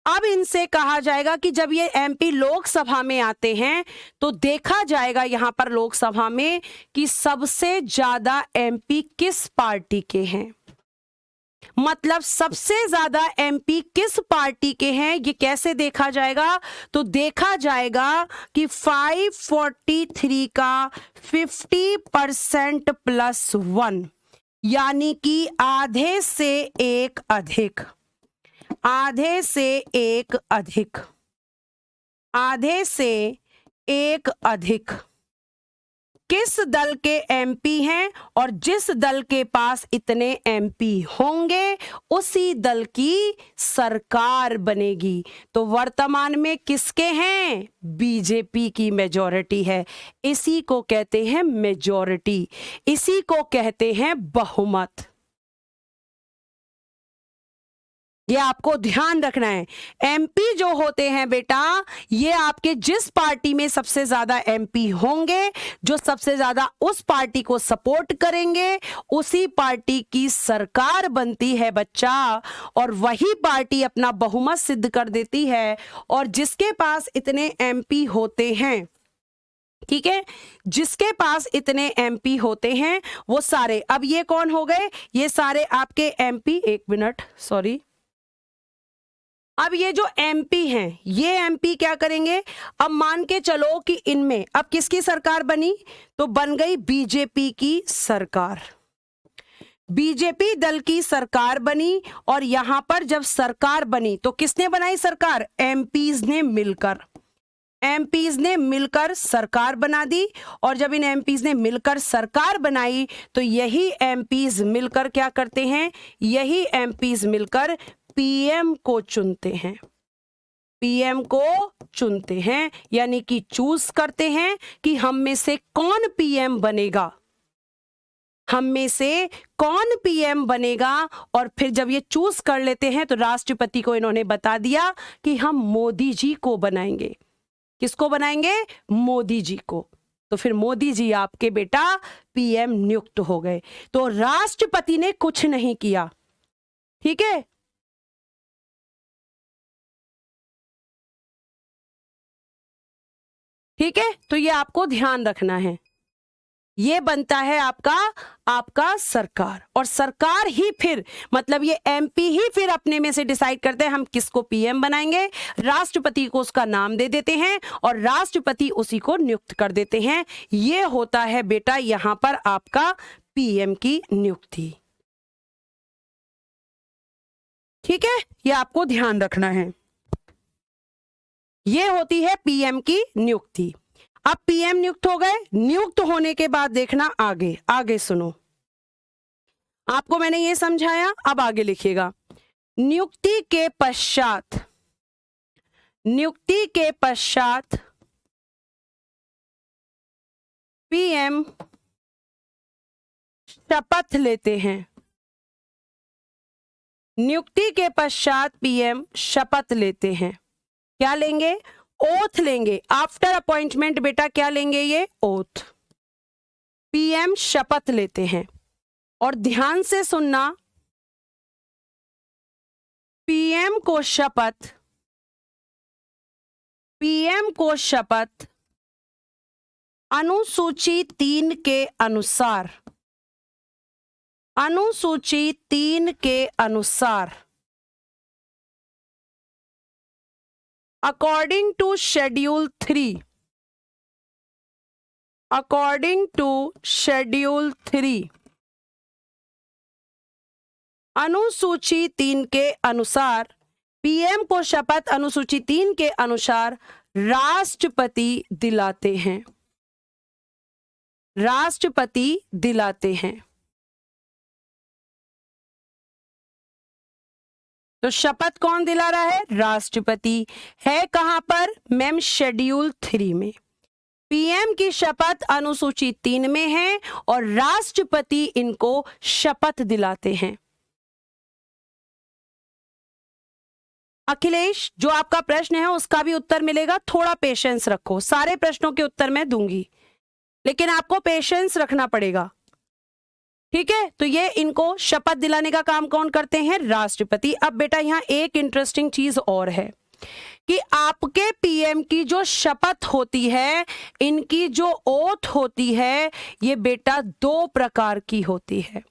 अब इनसे कहा जाएगा कि जब ये एमपी लोकसभा में आते हैं तो देखा जाएगा यहां पर लोकसभा में कि सबसे ज्यादा एमपी किस पार्टी के हैं। मतलब सबसे ज्यादा एमपी किस पार्टी के हैं, ये कैसे देखा जाएगा? तो देखा जाएगा कि 543 का 50% +1 यानी कि आधे से एक अधिक, आधे से एक अधिक, आधे से एक अधिक किस दल के एमपी हैं, और जिस दल के पास इतने एमपी होंगे उसी दल की सरकार बनेगी। तो वर्तमान में किसके हैं? बीजेपी की मेजॉरिटी है। इसी को कहते हैं मेजॉरिटी, इसी को कहते हैं बहुमत। ये आपको ध्यान रखना है। एमपी जो होते हैं बेटा, ये आपके जिस पार्टी में सबसे ज्यादा एमपी होंगे, जो सबसे ज्यादा उस पार्टी को सपोर्ट करेंगे, उसी पार्टी की सरकार बनती है बच्चा, और वही पार्टी अपना बहुमत सिद्ध कर देती है। और जिसके पास इतने एमपी होते हैं, ठीक है, जिसके पास इतने एमपी होते हैं वो सारे, अब ये कौन हो गए? ये सारे आपके एमपी, एक मिनट सॉरी, अब ये जो एमपी हैं, ये एमपी क्या करेंगे? अब मान के चलो कि इनमें अब किसकी सरकार बनी? तो बन गई बीजेपी की सरकार। बीजेपी दल की सरकार बनी, और यहां पर जब सरकार बनी तो किसने बनाई सरकार? एमपीज ने मिलकर, एमपीज ने मिलकर सरकार बना दी। और जब इन एमपीज ने मिलकर सरकार बनाई तो यही एमपीज मिलकर क्या करते हैं? यही एमपीज मिलकर पीएम को चुनते हैं, पीएम को चुनते हैं, यानी कि चूज करते हैं कि हम में से कौन पीएम बनेगा, हम में से कौन पीएम बनेगा। और फिर जब ये चूज कर लेते हैं तो राष्ट्रपति को इन्होंने बता दिया कि हम मोदी जी को बनाएंगे। किसको बनाएंगे? मोदी जी को। तो फिर मोदी जी आपके बेटा पीएम नियुक्त हो गए। तो राष्ट्रपति ने कुछ नहीं किया, ठीक है। ठीक है, तो ये आपको ध्यान रखना है। ये बनता है आपका सरकार, और सरकार ही फिर मतलब ये एमपी ही फिर अपने में से डिसाइड करते हैं हम किसको पीएम बनाएंगे, राष्ट्रपति को उसका नाम दे देते हैं और राष्ट्रपति उसी को नियुक्त कर देते हैं। ये होता है बेटा यहां पर आपका पीएम की नियुक्ति। ठीक है, ये आपको ध्यान रखना है, ये होती है पीएम की नियुक्ति। अब पीएम नियुक्त हो गए, नियुक्त होने के बाद देखना आगे, आगे सुनो, आपको मैंने ये समझाया, अब आगे लिखिएगा। नियुक्ति के पश्चात पीएम शपथ लेते हैं। नियुक्ति के पश्चात पीएम शपथ लेते हैं। क्या लेंगे? ओथ लेंगे। आफ्टर अपॉइंटमेंट बेटा क्या लेंगे? ये ओथ। पीएम शपथ लेते हैं, और ध्यान से सुनना, पीएम को शपथ अनुसूची 3 के अनुसार, अनुसूची 3 के अनुसार अकॉर्डिंग टू शेड्यूल 3, अनुसूची 3 के अनुसार पीएम को शपथ अनुसूची 3 के अनुसार राष्ट्रपति दिलाते हैं। तो शपथ कौन दिला रहा है? राष्ट्रपति। है कहां पर मैम? शेड्यूल 3 में। पीएम की शपथ अनुसूची 3 में है और राष्ट्रपति इनको शपथ दिलाते हैं। अखिलेश, जो आपका प्रश्न है उसका भी उत्तर मिलेगा, थोड़ा पेशेंस रखो, सारे प्रश्नों के उत्तर मैं दूंगी लेकिन आपको पेशेंस रखना पड़ेगा। ठीक है, तो ये इनको शपथ दिलाने का काम कौन करते हैं? राष्ट्रपति। अब बेटा यहां एक इंटरेस्टिंग चीज और है कि आपके पीएम की जो शपथ होती है, इनकी जो ओथ होती है, ये बेटा 2 प्रकार की होती है।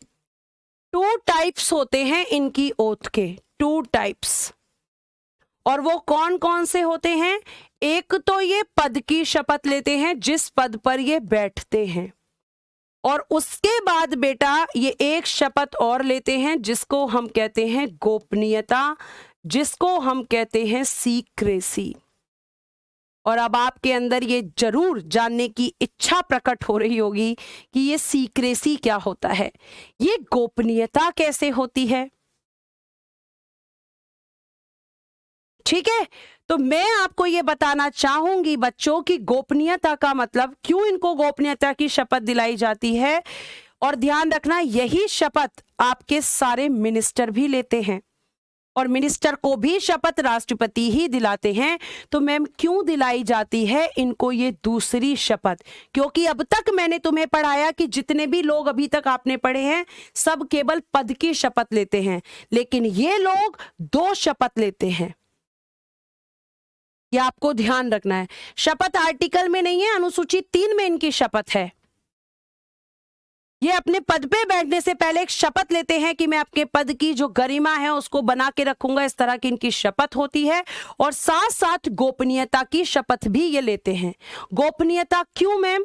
2 टाइप्स होते हैं इनकी ओथ के, 2 टाइप्स। और वो कौन कौन से होते हैं? एक तो ये पद की शपथ लेते हैं, जिस पद पर ये बैठते हैं, और उसके बाद बेटा ये एक शपथ और लेते हैं जिसको हम कहते हैं गोपनीयता, जिसको हम कहते हैं सीक्रेसी। और अब आपके अंदर ये जरूर जानने की इच्छा प्रकट हो रही होगी कि ये सीक्रेसी क्या होता है, ये गोपनीयता कैसे होती है। ठीक है, तो मैं आपको ये बताना चाहूंगी बच्चों की गोपनीयता का मतलब, क्यों इनको गोपनीयता की शपथ दिलाई जाती है। और ध्यान रखना, यही शपथ आपके सारे मिनिस्टर भी लेते हैं, और मिनिस्टर को भी शपथ राष्ट्रपति ही दिलाते हैं। तो मैम क्यों दिलाई जाती है इनको ये दूसरी शपथ? क्योंकि अब तक मैंने तुम्हें पढ़ाया कि जितने भी लोग अभी तक आपने पढ़े हैं सब केवल पद की शपथ लेते हैं, लेकिन ये लोग 2 शपथ लेते हैं। यह आपको ध्यान रखना है। शपथ आर्टिकल में नहीं है, अनुसूची 3 में इनकी शपथ है। ये अपने पद पे बैठने से पहले एक शपथ लेते हैं कि मैं आपके पद की जो गरिमा है उसको बना के रखूंगा, इस तरह की इनकी शपथ होती है। और साथ साथ गोपनीयता की शपथ भी ये लेते हैं। गोपनीयता क्यों मैम?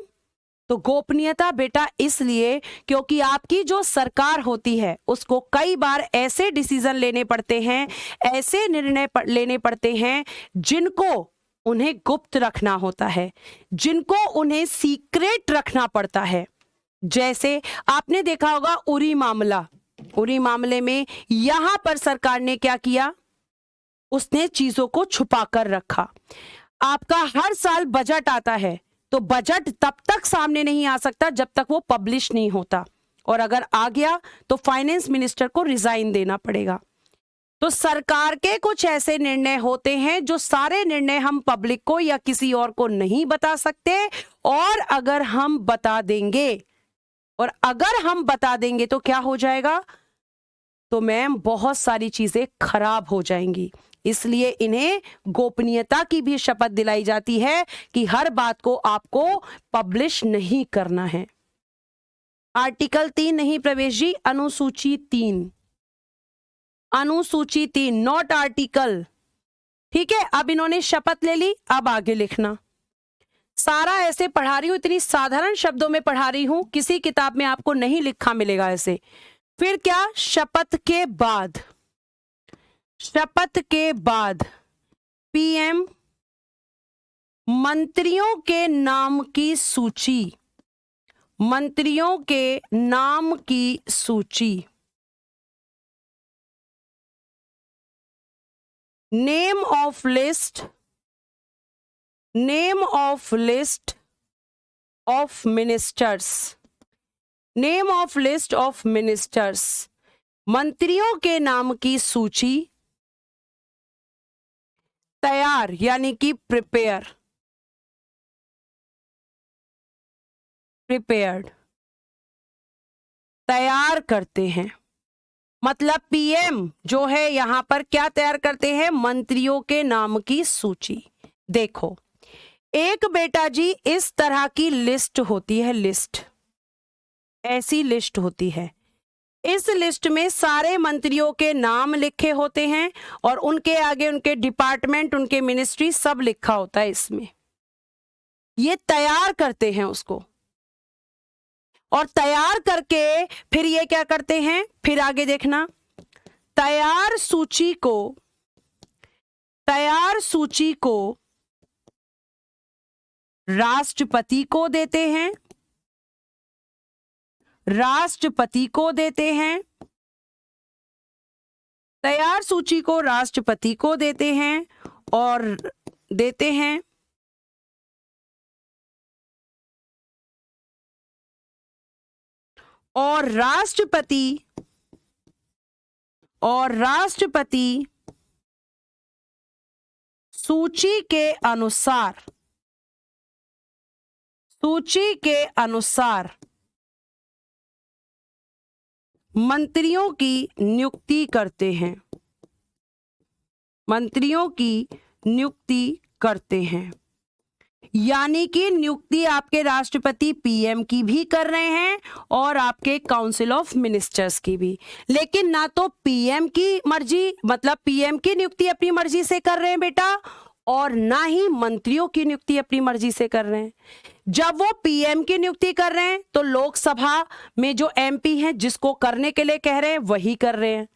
तो गोपनीयता बेटा इसलिए क्योंकि आपकी जो सरकार होती है उसको कई बार ऐसे डिसीजन लेने पड़ते हैं, ऐसे निर्णय लेने पड़ते हैं जिनको उन्हें गुप्त रखना होता है, जिनको उन्हें सीक्रेट रखना पड़ता है। जैसे आपने देखा होगा उरी मामले में यहां पर सरकार ने क्या किया? उसने चीजों को छुपा कर रखा। आपका हर साल बजट आता है, तो बजट तब तक सामने नहीं आ सकता जब तक वो पब्लिश नहीं होता, और अगर आ गया तो फाइनेंस मिनिस्टर को रिजाइन देना पड़ेगा। तो सरकार के कुछ ऐसे निर्णय होते हैं जो सारे निर्णय हम पब्लिक को या किसी और को नहीं बता सकते, और अगर हम बता देंगे तो क्या हो जाएगा? तो मैम बहुत सारी चीजें खराब हो जाएंगी। इसलिए इन्हें गोपनीयता की भी शपथ दिलाई जाती है कि हर बात को आपको पब्लिश नहीं करना है। आर्टिकल 3 नहीं प्रवेश जी, अनुसूची 3, अनुसूची 3 नॉट आर्टिकल। ठीक है, अब इन्होंने शपथ ले ली, अब आगे लिखना। सारा ऐसे पढ़ा रही हूं, इतनी साधारण शब्दों में पढ़ा रही हूं, किसी किताब में आपको नहीं लिखा मिलेगा ऐसे। फिर क्या, शपथ के बाद, शपथ के बाद पीएम मंत्रियों के नाम की सूची, मंत्रियों के नाम की सूची, name of list, name of list of ministers, name of list of ministers, मंत्रियों के नाम की सूची तैयार यानी कि प्रिपेयर, प्रिपेयर्ड, तैयार करते हैं। मतलब पीएम जो है यहां पर क्या तैयार करते हैं, मंत्रियों के नाम की सूची। देखो एक बेटा जी इस तरह की लिस्ट होती है, लिस्ट, ऐसी लिस्ट होती है। इस लिस्ट में सारे मंत्रियों के नाम लिखे होते हैं और उनके आगे उनके डिपार्टमेंट, उनके मिनिस्ट्री सब लिखा होता है इसमें। ये तैयार करते हैं उसको, और तैयार करके फिर ये क्या करते हैं, फिर आगे देखना, तैयार सूची को, तैयार सूची को राष्ट्रपति को देते हैं, राष्ट्रपति को देते हैं, तैयार सूची को राष्ट्रपति को देते हैं और देते हैं और राष्ट्रपति सूची के अनुसार, सूची के अनुसार मंत्रियों की नियुक्ति करते हैं, मंत्रियों की नियुक्ति करते हैं। यानी कि नियुक्ति आपके राष्ट्रपति पीएम की भी कर रहे हैं और आपके काउंसिल ऑफ मिनिस्टर्स की भी। लेकिन ना तो पीएम की मर्जी, मतलब पीएम की नियुक्ति अपनी मर्जी से कर रहे हैं बेटा, और ना ही मंत्रियों की नियुक्ति अपनी मर्जी से कर रहे हैं। जब वो पीएम की नियुक्ति कर रहे हैं तो लोकसभा में जो एमपी हैं जिसको करने के लिए कह रहे हैं वही कर रहे हैं,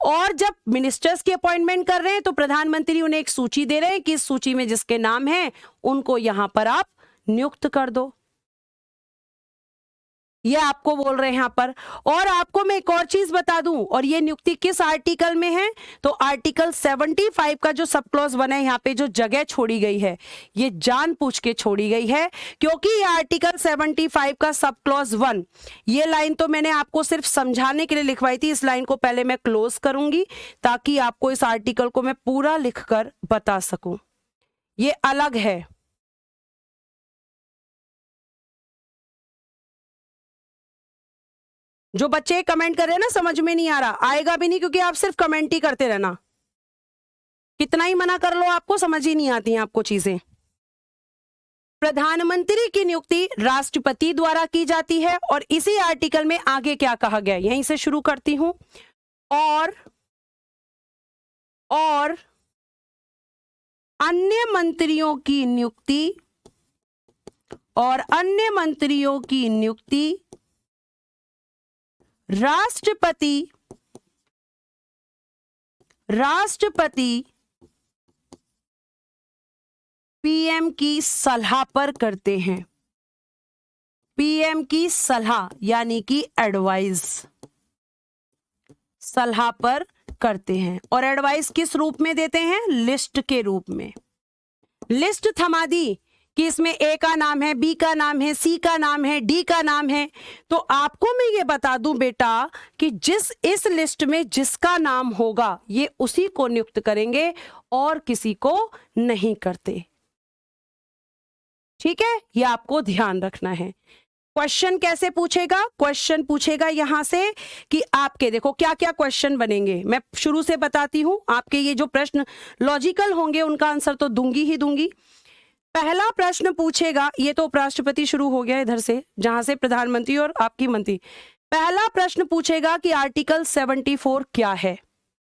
और जब मिनिस्टर्स की अपॉइंटमेंट कर रहे हैं तो प्रधानमंत्री उन्हें एक सूची दे रहे हैं कि इस सूची में जिसके नाम हैं उनको यहां पर आप नियुक्त कर दो। ये आपको बोल रहे हैं यहां पर। और आपको मैं एक और चीज बता दूं, और ये नियुक्ति किस आर्टिकल में है, तो आर्टिकल 75 का जो सब क्लॉज 1 है, यहाँ पे जो जगह छोड़ी गई है ये जानबूझ के छोड़ी गई है, क्योंकि ये आर्टिकल 75 का सब क्लॉज 1, ये लाइन तो मैंने आपको सिर्फ समझाने के लिए लिखवाई थी। इस लाइन को पहले मैं क्लोज करूंगी ताकि आपको इस आर्टिकल को मैं पूरा लिखकर बता सकूं। ये अलग है, जो बच्चे कमेंट कर रहे हैं ना समझ में नहीं आ रहा, आएगा भी नहीं, क्योंकि आप सिर्फ कमेंट ही करते रहना। कितना ही मना कर लो आपको समझ ही नहीं आती हैं आपको चीजें। प्रधानमंत्री की नियुक्ति राष्ट्रपति द्वारा की जाती है, और इसी आर्टिकल में आगे क्या कहा गया, यहीं से शुरू करती हूं। और अन्य मंत्रियों की नियुक्ति, और अन्य मंत्रियों की नियुक्ति राष्ट्रपति पीएम की सलाह पर करते हैं। पीएम की सलाह यानी कि एडवाइस, सलाह पर करते हैं। और एडवाइस किस रूप में देते हैं, लिस्ट के रूप में। लिस्ट थमा दी कि इसमें ए का नाम है, बी का नाम है, सी का नाम है, डी का नाम है, तो आपको मैं ये बता दूं बेटा कि इस लिस्ट में जिसका नाम होगा ये उसी को नियुक्त करेंगे और किसी को नहीं करते। ठीक है, ये आपको ध्यान रखना है। क्वेश्चन कैसे पूछेगा, क्वेश्चन पूछेगा यहां से कि आपके देखो क्या क्या क्वेश्चन बनेंगे, मैं शुरू से बताती हूं। आपके ये जो प्रश्न लॉजिकल होंगे उनका आंसर तो दूंगी ही दूंगी। पहला प्रश्न पूछेगा, ये तो उपराष्ट्रपति शुरू हो गया इधर से, जहां से प्रधानमंत्री और आपकी मंत्री। पहला प्रश्न पूछेगा कि आर्टिकल 74 क्या है,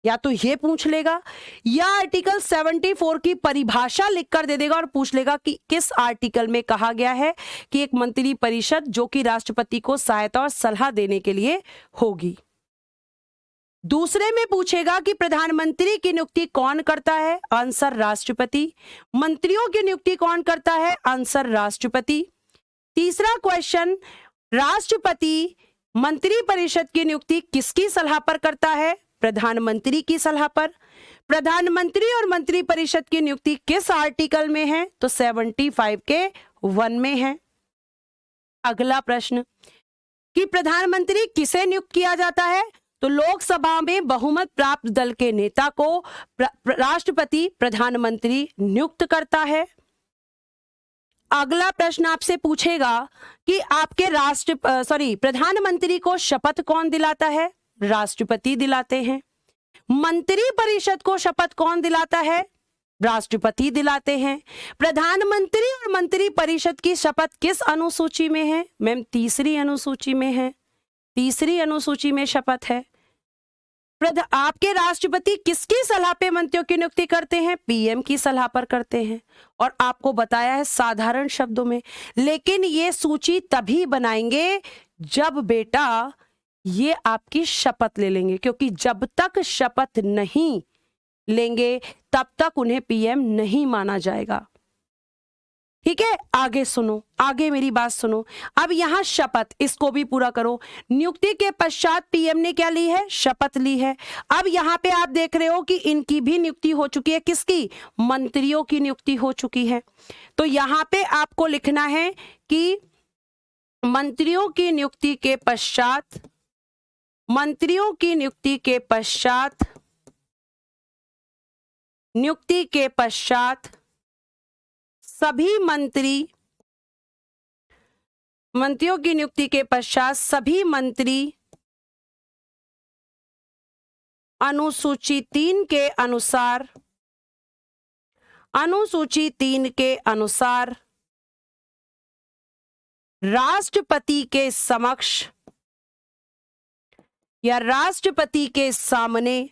या तो ये पूछ लेगा या आर्टिकल 74 की परिभाषा लिखकर दे देगा और पूछ लेगा कि किस आर्टिकल में कहा गया है कि एक मंत्री परिषद जो कि राष्ट्रपति को सहायता और सलाह देने के लिए होगी। दूसरे में पूछेगा कि प्रधानमंत्री की नियुक्ति कौन करता है, आंसर राष्ट्रपति। मंत्रियों की नियुक्ति कौन करता है, आंसर राष्ट्रपति। तीसरा क्वेश्चन, राष्ट्रपति मंत्री परिषद की नियुक्ति किसकी सलाह पर करता है, प्रधानमंत्री की सलाह पर। प्रधानमंत्री और मंत्री परिषद की नियुक्ति किस आर्टिकल में है, तो 75 के 1 में है। अगला प्रश्न कि प्रधानमंत्री किसे नियुक्त किया जाता है, तो लोकसभा में बहुमत प्राप्त दल के नेता को राष्ट्रपति प्रधानमंत्री नियुक्त करता है। अगला प्रश्न आपसे पूछेगा कि आपके प्रधानमंत्री को शपथ कौन दिलाता है, राष्ट्रपति दिलाते हैं। मंत्री परिषद को शपथ कौन दिलाता है, राष्ट्रपति दिलाते हैं। प्रधानमंत्री और मंत्री परिषद की शपथ किस अनुसूची में है, मैम तीसरी अनुसूची में है, तीसरी अनुसूची में शपथ है। आपके राष्ट्रपति किसकी सलाह पे मंत्रियों की नियुक्ति करते हैं, पीएम की सलाह पर करते हैं। और आपको बताया है साधारण शब्दों में, लेकिन ये सूची तभी बनाएंगे जब बेटा ये आपकी शपथ ले लेंगे, क्योंकि जब तक शपथ नहीं लेंगे तब तक उन्हें पीएम नहीं माना जाएगा। ठीक है, आगे सुनो, आगे मेरी बात सुनो। अब यहां शपथ, इसको भी पूरा करो। नियुक्ति के पश्चात पीएम ने क्या ली है, शपथ ली है। अब यहां पे आप देख रहे हो कि इनकी भी नियुक्ति हो चुकी है, किसकी, मंत्रियों की नियुक्ति हो चुकी है। तो यहां पे आपको लिखना है कि मंत्रियों की नियुक्ति के पश्चात, मंत्रियों की नियुक्ति के पश्चात, नियुक्ति के पश्चात सभी मंत्री, मंत्रियों की नियुक्ति के पश्चात सभी मंत्री अनुसूची 3 के अनुसार, अनुसूची 3 के अनुसार राष्ट्रपति के समक्ष या राष्ट्रपति के सामने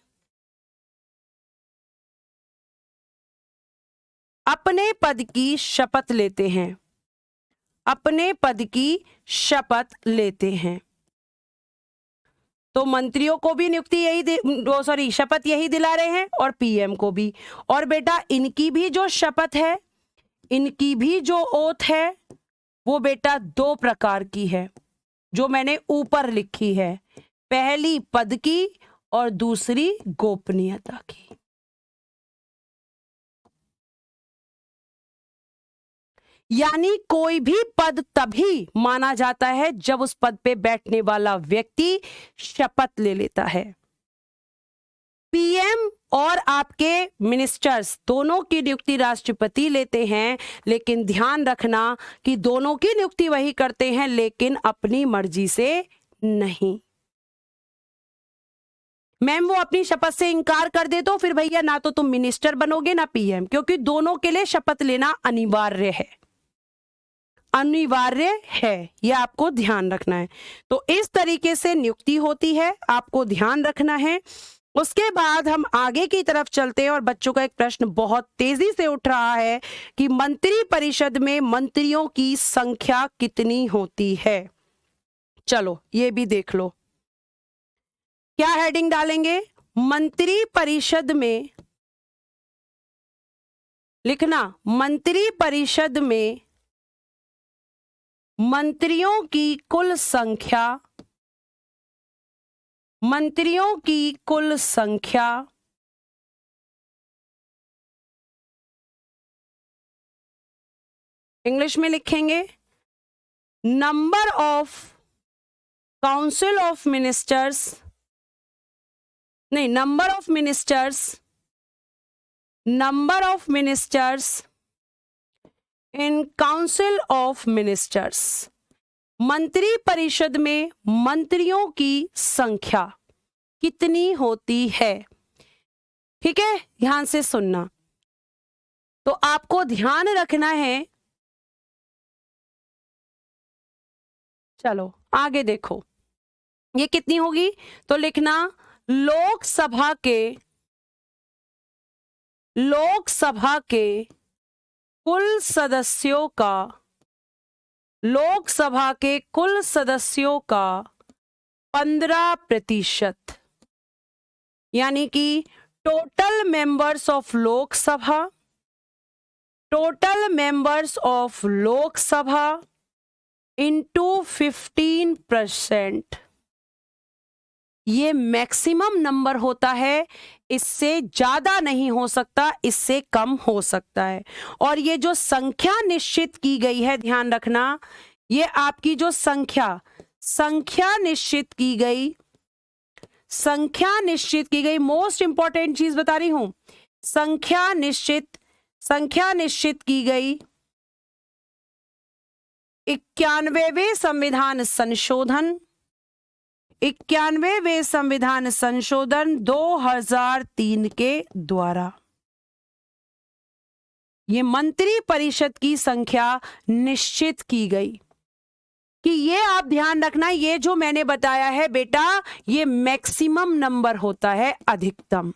अपने पद की शपथ लेते हैं, अपने पद की शपथ लेते हैं। तो मंत्रियों को भी नियुक्ति यही शपथ यही दिला रहे हैं और पीएम को भी। और बेटा इनकी भी जो शपथ है, इनकी भी जो ओथ है वो बेटा 2 प्रकार की है, जो मैंने ऊपर लिखी है। पहली पद की और दूसरी गोपनीयता की। यानी कोई भी पद तभी माना जाता है जब उस पद पे बैठने वाला व्यक्ति शपथ ले लेता है। पीएम और आपके मिनिस्टर्स दोनों की नियुक्ति राष्ट्रपति लेते हैं, लेकिन ध्यान रखना कि दोनों की नियुक्ति वही करते हैं, लेकिन अपनी मर्जी से नहीं। मैम वो अपनी शपथ से इंकार कर दे तो फिर भैया ना तो तुम मिनिस्टर बनोगे ना पीएम, क्योंकि दोनों के लिए शपथ लेना अनिवार्य है, अनिवार्य है, यह आपको ध्यान रखना है। तो इस तरीके से नियुक्ति होती है, आपको ध्यान रखना है। उसके बाद हम आगे की तरफ चलते हैं और बच्चों का एक प्रश्न बहुत तेजी से उठ रहा है कि मंत्री परिषद में मंत्रियों की संख्या कितनी होती है। चलो ये भी देख लो, क्या हेडिंग डालेंगे, मंत्री परिषद में लिखना, मंत्री परिषद में मंत्रियों की कुल संख्या, मंत्रियों की कुल संख्या इंग्लिश में लिखेंगे number of council of ministers, नहीं number of ministers, number of ministers in council of ministers. मंत्री परिषद में मंत्रियों की संख्या कितनी होती है। ठीक है, ध्यान से सुनना। तो आपको ध्यान रखना है, चलो आगे देखो ये कितनी होगी, तो लिखना लोकसभा के कुल सदस्यों का, लोकसभा के कुल सदस्यों का 15%, यानी कि total members of Lok Sabha, total members of Lok Sabha into 15%, ये मैक्सिमम नंबर होता है, इससे ज्यादा नहीं हो सकता, इससे कम हो सकता है। और ये जो संख्या निश्चित की गई है, ध्यान रखना, ये आपकी जो संख्या निश्चित की गई, संख्या निश्चित की गई, मोस्ट इंपॉर्टेंट चीज बता रही हूं, संख्या निश्चित की गई 91वें संविधान संशोधन, 91वें संविधान संशोधन 2003 के द्वारा। ये मंत्री परिषद की संख्या निश्चित की गई कि ये आप ध्यान रखना, ये जो मैंने बताया है बेटा, ये मैक्सिमम नंबर होता है, अधिकतम,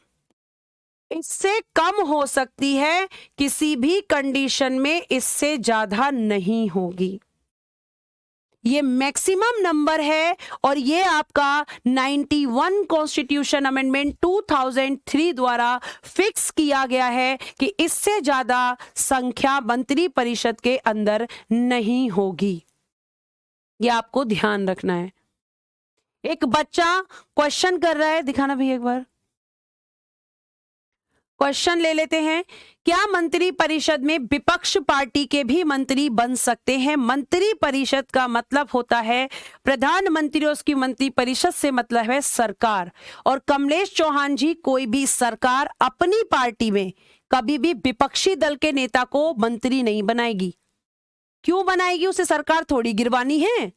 इससे कम हो सकती है, किसी भी कंडीशन में इससे ज्यादा नहीं होगी। ये मैक्सिमम नंबर है और ये आपका 91 कॉन्स्टिट्यूशन अमेंडमेंट 2003 द्वारा फिक्स किया गया है कि इससे ज्यादा संख्या मंत्री परिषद के अंदर नहीं होगी। ये आपको ध्यान रखना है। एक बच्चा क्वेश्चन कर रहा है, दिखाना भैया एक बार, क्वेश्चन ले लेते हैं, क्या मंत्री परिषद में विपक्ष पार्टी के भी मंत्री बन सकते हैं? मंत्री परिषद का मतलब होता है प्रधानमंत्री और उसकी मंत्री परिषद से मतलब है सरकार। और कमलेश चौहान जी, कोई भी सरकार अपनी पार्टी में कभी भी विपक्षी दल के नेता को मंत्री नहीं बनाएगी। क्यों बनाएगी? उसे सरकार थोड़ी गिरवानी है।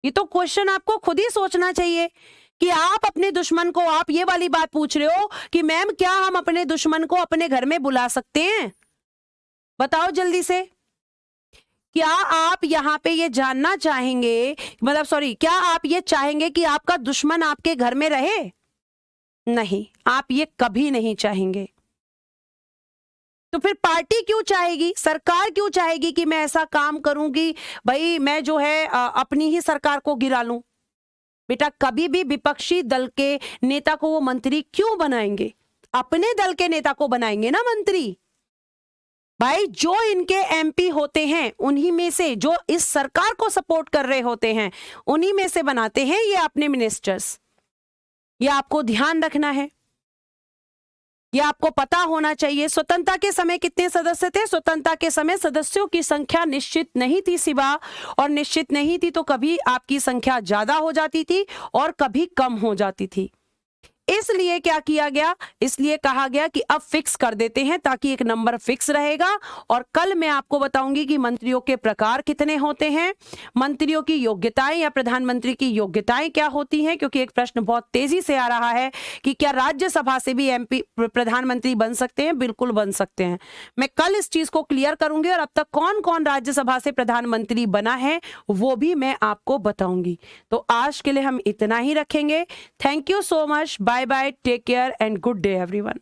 ये तो क्वेश्चन आपको खुद ही सोचना चाहिए कि आप अपने दुश्मन को, आप ये वाली बात पूछ रहे हो कि मैम क्या हम अपने दुश्मन को अपने घर में बुला सकते हैं? बताओ जल्दी से। क्या आप यहां पे ये जानना चाहेंगे, मतलब सॉरी, क्या आप ये चाहेंगे कि आपका दुश्मन आपके घर में रहे? नहीं, आप ये कभी नहीं चाहेंगे। तो फिर पार्टी क्यों चाहेगी, सरकार क्यों चाहेगी कि मैं ऐसा काम करूंगी, भाई मैं जो है अपनी ही सरकार को गिरा लूं? बेटा, कभी भी विपक्षी दल के नेता को वो मंत्री क्यों बनाएंगे? अपने दल के नेता को बनाएंगे ना मंत्री। भाई, जो इनके एमपी होते हैं उन्हीं में से, जो इस सरकार को सपोर्ट कर रहे होते हैं उन्हीं में से बनाते हैं ये अपने मिनिस्टर्स। ये आपको ध्यान रखना है, ये आपको पता होना चाहिए। स्वतंत्रता के समय कितने सदस्य थे? स्वतंत्रता के समय सदस्यों की संख्या निश्चित नहीं थी सिवा, और निश्चित नहीं थी तो कभी आपकी संख्या ज्यादा हो जाती थी और कभी कम हो जाती थी। इसलिए क्या किया गया, इसलिए कहा गया कि अब फिक्स कर देते हैं ताकि एक नंबर फिक्स रहेगा। और कल मैं आपको बताऊंगी कि मंत्रियों के प्रकार कितने होते हैं, मंत्रियों की योग्यताएं या प्रधानमंत्री की योग्यताएं क्या होती हैं, क्योंकि एक प्रश्न बहुत तेजी से आ रहा है कि क्या राज्यसभा से भी एमपी प्रधानमंत्री बन सकते हैं? बिल्कुल बन सकते हैं। मैं कल इस चीज को क्लियर करूंगी और अब तक कौन कौन राज्यसभा से प्रधानमंत्री बना है वो भी मैं आपको बताऊंगी। तो आज के लिए हम इतना ही रखेंगे। Thank you so much, bye bye, take care and good day everyone.